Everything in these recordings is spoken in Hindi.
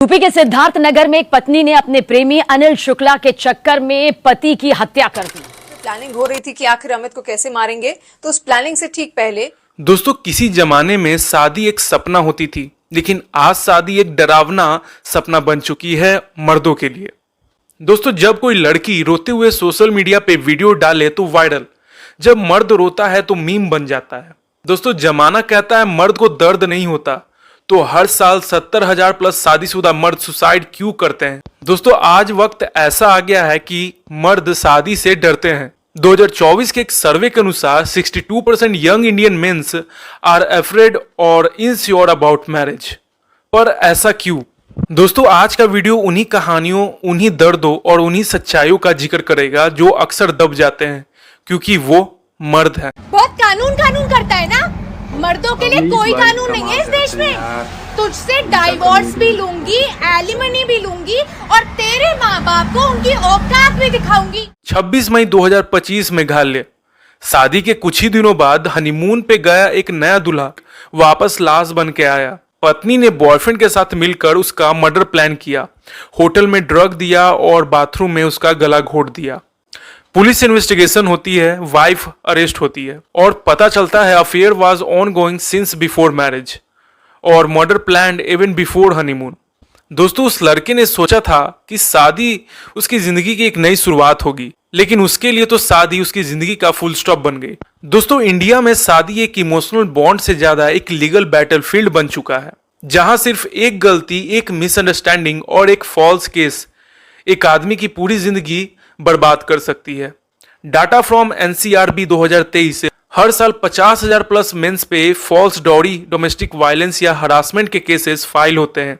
यूपी के सिद्धार्थ नगर में एक पत्नी ने अपने प्रेमी अनिल शुक्ला के चक्कर में पति की हत्या कर दी। प्लानिंग हो रही थी कि आखिर अमित को कैसे मारेंगे, तो उस प्लानिंग से ठीक पहले दोस्तों किसी जमाने में शादी एक सपना होती थी, लेकिन आज शादी एक डरावना सपना बन चुकी है मर्दों के लिए। दोस्तों जब कोई लड़की रोते हुए सोशल मीडिया पे वीडियो डाले तो वायरल, जब मर्द रोता है तो मीम बन जाता है। दोस्तों जमाना कहता है मर्द को दर्द नहीं होता, तो हर साल 70,000 प्लस शादीशुदा मर्द सुसाइड क्यों करते हैं। दोस्तों आज वक्त ऐसा आ गया है कि मर्द शादी से डरते हैं। 2024 के एक सर्वे के अनुसार 62% young Indian mens are afraid और इनसियोर अबाउट मैरिज। पर ऐसा क्यों? दोस्तों आज का वीडियो उन्हीं कहानियों, उन्हीं दर्दों और उन्हीं सच्चाइयों का जिक्र करेगा जो अक्सर दब जाते हैं क्योंकि वो मर्द है। बहुत कानून करता है ना, मर्दों के लिए कोई कानून नहीं है इस देश में। तुझसे डाइवोर्स भी लूंगी, एलिमनी भी लूंगी और तेरे माँ बाप को उनकी औकात भी दिखाऊंगी। 26 मई 2025 मेघालय। शादी के कुछ ही दिनों बाद हनीमून पे गया एक नया दूल्हा वापस लाश बन के आया। पत्नी ने बॉयफ्रेंड के साथ मिलकर उसका मर्डर प्लान किया, होटल में ड्रग दिया और बाथरूम में उसका गला घोट दिया। पुलिस इन्वेस्टिगेशन होती है, वाइफ अरेस्ट होती है और पता चलता है affair was ongoing since before marriage और murder planned even before honeymoon. दोस्तों उस लड़के ने सोचा था कि शादी उसकी जिंदगी की एक नई शुरुआत होगी, लेकिन उसके लिए तो शादी उसकी जिंदगी का फुल स्टॉप बन गई। दोस्तों इंडिया में शादी एक इमोशनल बॉन्ड से ज्यादा एक लीगल बैटलफील्ड बन चुका है, जहां सिर्फ एक गलती, एक मिसअंडरस्टैंडिंग और एक फॉल्स केस एक आदमी की पूरी जिंदगी बर्बाद कर सकती है। डाटा फ्रॉम एनसीआरबी 2023 हर साल 50,000 प्लस मेंस पे फॉल्स डॉरी, डोमेस्टिक वायलेंस या हरासमेंट के केसेस फाइल होते हैं।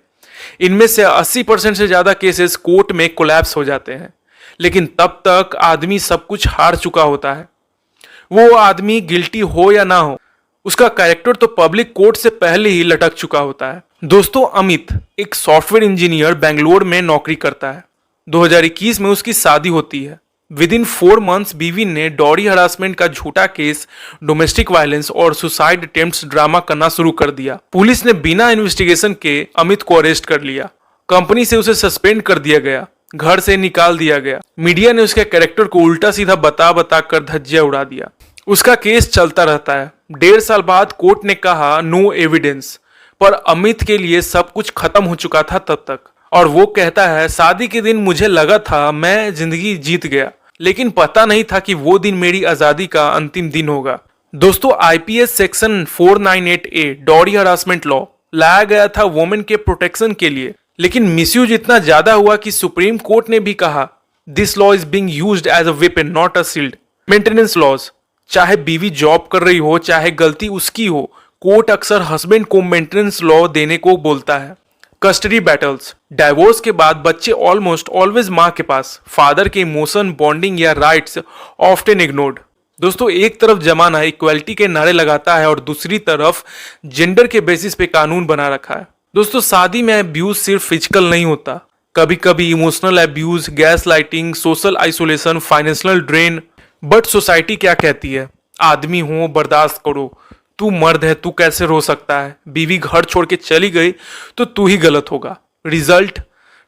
इनमें से 80% से ज्यादा केसेस कोर्ट में कोलैप्स हो जाते हैं, लेकिन तब तक आदमी सब कुछ हार चुका होता है। वो आदमी गिल्टी हो या ना हो, उसका कैरेक्टर तो पब्लिक कोर्ट से पहले ही लटक चुका होता है। दोस्तों अमित एक सॉफ्टवेयर इंजीनियर बेंगलोर में नौकरी करता है। 2021 में उसकी शादी होती है। विद इन 4 मंथ्स बीवी ने डॉरी हरासमेंट का झूठा केस, डोमेस्टिक वायलेंस और सुसाइड अटेम्प्ट्स ड्रामा करना शुरू कर दिया। पुलिस ने बिना इन्वेस्टिगेशन के अमित को अरेस्ट कर लिया। कंपनी से उसे सस्पेंड कर दिया गया, घर से निकाल दिया गया। मीडिया ने उसके कैरेक्टर को उल्टा सीधा बता कर धज्जियां उड़ा दिया। उसका केस चलता रहता है। 1.5 साल बाद कोर्ट ने कहा नो एविडेंस, पर अमित के लिए सब कुछ खत्म हो चुका था तब तक। और वो कहता है शादी के दिन मुझे लगा था मैं जिंदगी जीत गया, लेकिन पता नहीं था कि वो दिन मेरी आजादी का अंतिम दिन होगा। दोस्तों IPC section 498A dowry harassment law लाया गया था वुमेन के प्रोटेक्शन के लिए, लेकिन मिसयूज इतना ज्यादा हुआ कि सुप्रीम कोर्ट ने भी कहा this law is being used as a weapon not a shield. Maintenance laws, चाहे बीवी जॉब कर रही हो चाहे गलती उसकी हो, कोर्ट अक्सर हस्बैंड को मेंटेनेंस लॉ देने को बोलता है। कस्टडी बैटल्स, डाइवोर्स के बाद बच्चे ऑलमोस्ट ऑलवेज माँ के पास, फादर के इमोशन, बॉन्डिंग या राइट्स ऑफ्टन इग्नोर्ड। दोस्तों एक तरफ जमाना इक्वालिटी के नारे लगाता है और दूसरी तरफ जेंडर के बेसिस पे कानून बना रखा है। दोस्तों शादी में अब्यूज सिर्फ फिजिकल नहीं होता, कभी कभी emotional abuse, gas lighting, social isolation, financial drain. But society क्या कहती है? आदमी हो बर्दाश्त करो, तू मर्द है, तू कैसे रो सकता है? बीवी घर छोड़ के चली गई तो तू ही गलत होगा। Result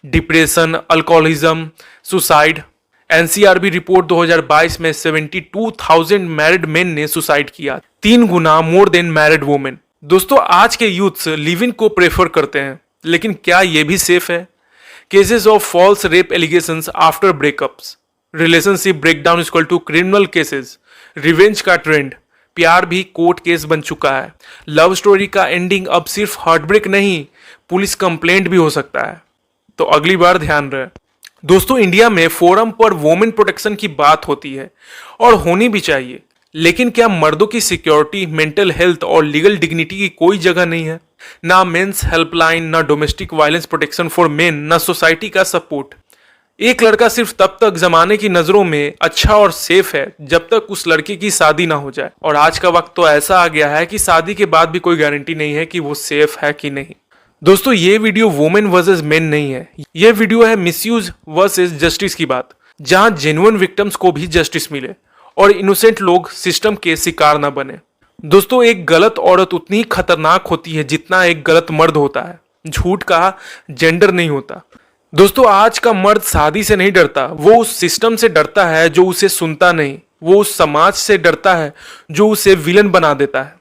depression, alcoholism, suicide. NCRB report 2022 में 72,000 मैरिड मेन ने सुसाइड किया, 3 गुना मोर देन मैरिड वुमेन। दोस्तों आज के यूथ्स लिव इन को प्रेफर करते हैं, लेकिन क्या ये भी सेफ है? Cases of false rape allegations after breakups, relationship breakdown equal to criminal cases, revenge का ट्रेंड, प्यार भी कोर्ट केस बन चुका है। लव स्टोरी का एंडिंग अब सिर्फ हार्टब्रेक नहीं, पुलिस कंप्लेंट भी हो सकता है, तो अगली बार ध्यान रहे। दोस्तों इंडिया में फोरम पर वुमेन प्रोटेक्शन की बात होती है और होनी भी चाहिए, लेकिन क्या मर्दों की सिक्योरिटी, मेंटल हेल्थ और लीगल डिग्निटी की कोई जगह नहीं है? ना मेंस हेल्पलाइन, ना domestic violence protection for main, ना सोसाइटी का सपोर्ट। एक लड़का सिर्फ तब तक जमाने की नजरों में अच्छा और सेफ है जब तक उस लड़के की शादी ना हो जाए, और आज का वक्त तो ऐसा आ गया है कि शादी के बाद भी कोई गारंटी नहीं है कि वो सेफ है कि नहीं। दोस्तों ये वीडियो वुमेन वर्सेस मेन नहीं है, ये वीडियो है मिसयूज वर्सेस जस्टिस की बात, जहां जेन्युइन विक्टिम्स को भी जस्टिस मिले और इनोसेंट लोग सिस्टम के शिकार ना बने। दोस्तों एक गलत औरत उतनी ही खतरनाक होती है जितना एक गलत मर्द होता है। झूठ का जेंडर नहीं होता। दोस्तों, आज का मर्द शादी से नहीं डरता, वो उस सिस्टम से डरता है जो उसे सुनता नहीं, वो उस समाज से डरता है जो उसे विलन बना देता है।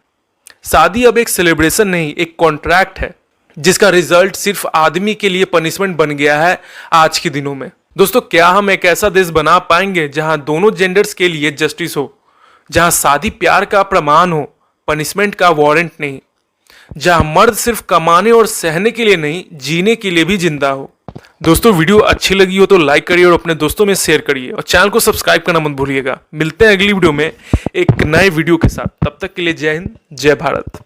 शादी अब एक सेलिब्रेशन नहीं, एक कॉन्ट्रैक्ट है जिसका रिजल्ट सिर्फ आदमी के लिए पनिशमेंट बन गया है आज के दिनों में। दोस्तों, क्या हम एक ऐसा देश बना पाएंगे जहां दोनों जेंडर्स के लिए जस्टिस हो, जहां शादी प्यार का प्रमाण हो, पनिशमेंट का वारंट नहीं, जहां मर्द सिर्फ कमाने और सहने के लिए नहीं, जीने के लिए भी जिंदा हो। दोस्तों, वीडियो अच्छी लगी हो तो लाइक करिए और अपने दोस्तों में शेयर करिए और चैनल को सब्सक्राइब करना मत भूलिएगा। मिलते हैं अगली वीडियो में एक नए वीडियो के साथ। तब तक के लिए जय हिंद, जय भारत।